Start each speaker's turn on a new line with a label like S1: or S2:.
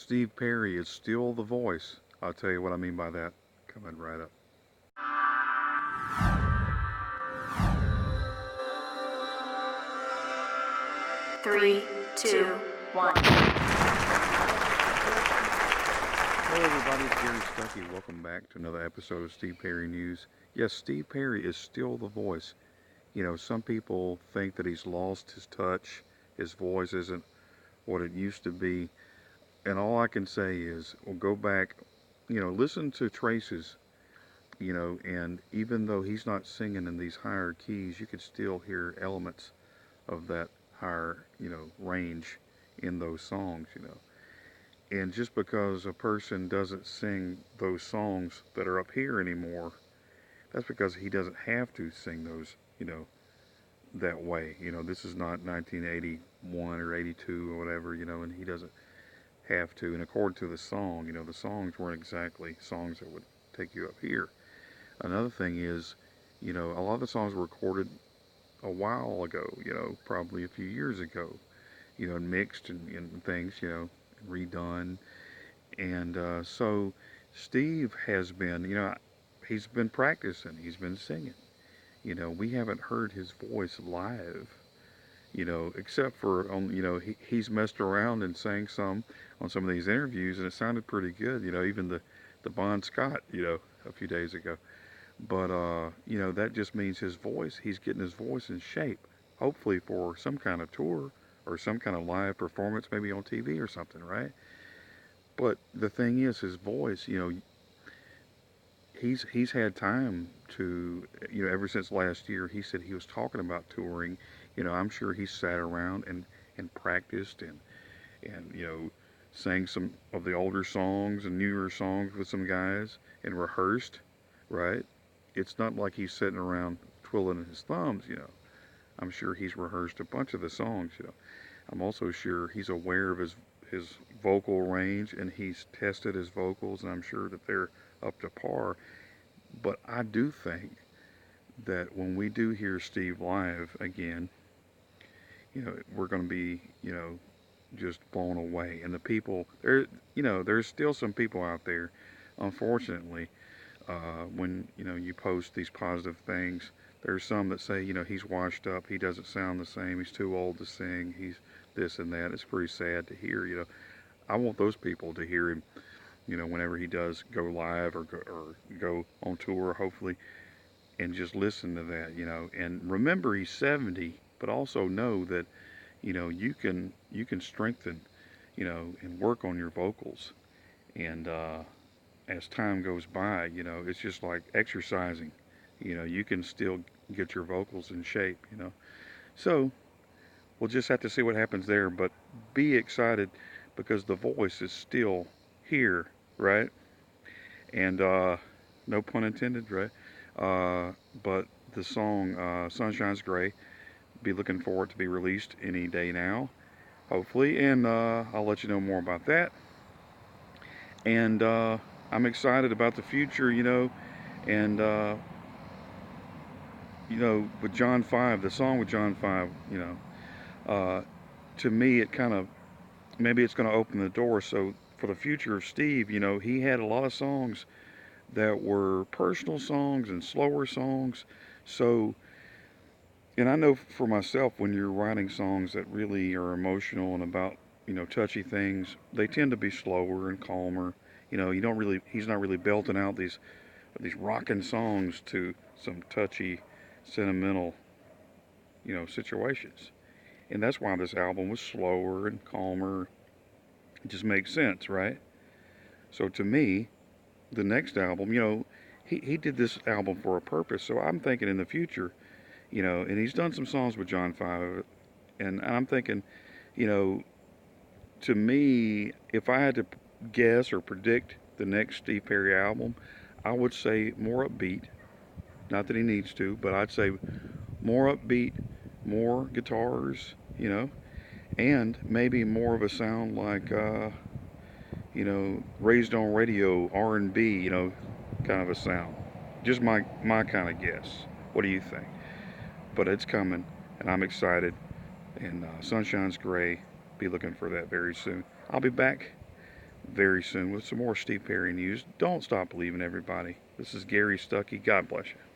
S1: Steve Perry is still the voice. I'll tell you what I mean by that coming right up.
S2: Three, two, one.
S1: Hello, everybody. It's Gary Stuckey. Welcome back to another episode of Steve Perry News. Yes, Steve Perry is still the voice. You know, some people think that he's lost his touch. His voice isn't what it used to be. And all I can say is, well, go back, listen to Trace's, and even though he's not singing in these higher keys, you could still hear elements of that higher, range in those songs. And just because a person doesn't sing those songs that are up here anymore, that's because he doesn't have to sing those, that way. This is not 1981 or 82 or whatever, and he doesn't have to. And according to the song, the songs weren't exactly songs that would take you up here. Another thing is, a lot of the songs were recorded a while ago, probably a few years ago, and mixed and things, redone. And so Steve has been, he's been practicing, he's been singing. We haven't heard his voice live, except for on, he's messed around and sang some on some of these interviews, and it sounded pretty good. Even the Bon Scott, a few days ago. But that just means his voice. He's getting his voice in shape, hopefully for some kind of tour or some kind of live performance, maybe on TV or something, right? But the thing is, his voice. He's had time to, ever since last year. He said he was talking about touring. I'm sure he sat around and practiced and sang some of the older songs and newer songs with some guys and rehearsed, right? It's not like he's sitting around twiddling his thumbs. I'm sure he's rehearsed a bunch of the songs. I'm also sure he's aware of his vocal range, and he's tested his vocals, and I'm sure that they're up to par. But I do think that when we do hear Steve live again, we're going to be, just blown away. And the people there, there's still some people out there, unfortunately, when you post these positive things. There's some that say, he's washed up, he doesn't sound the same, he's too old to sing, he's this and that. It's pretty sad to hear. I want those people to hear him, whenever he does go live or go on tour, hopefully, and just listen to that. And remember he's 70, but also know that, you can strengthen, and work on your vocals. And as time goes by, it's just like exercising. You can still get your vocals in shape. So we'll just have to see what happens there. But be excited because the voice is still here, right? And no pun intended, right? But the song Sunshine's Gray, be looking for it to be released any day now, hopefully. And I'll let you know more about that. And I'm excited about the future, and with John Five, the song with John Five, to me, it kind of maybe it's going to open the door. So for the future of Steve, he had a lot of songs that were personal songs and slower songs. So, and I know for myself, when you're writing songs that really are emotional and about, touchy things, they tend to be slower and calmer. He's not really belting out these rocking songs to some touchy, sentimental, situations. And that's why this album was slower and calmer. It just makes sense, right? So to me, the next album, he did this album for a purpose. So I'm thinking in the future, and he's done some songs with John Five, and I'm thinking, you know, to me, if I had to guess or predict the next Steve Perry album, I would say more upbeat. Not that he needs to, but I'd say more upbeat, more guitars, and maybe more of a sound like, raised on radio R&B, kind of a sound. Just my kind of guess. What do you think? But it's coming, and I'm excited. And Sunshine's Gray. Be looking for that very soon. I'll be back very soon with some more Steve Perry news. Don't stop believing, everybody. This is Gary Stuckey. God bless you.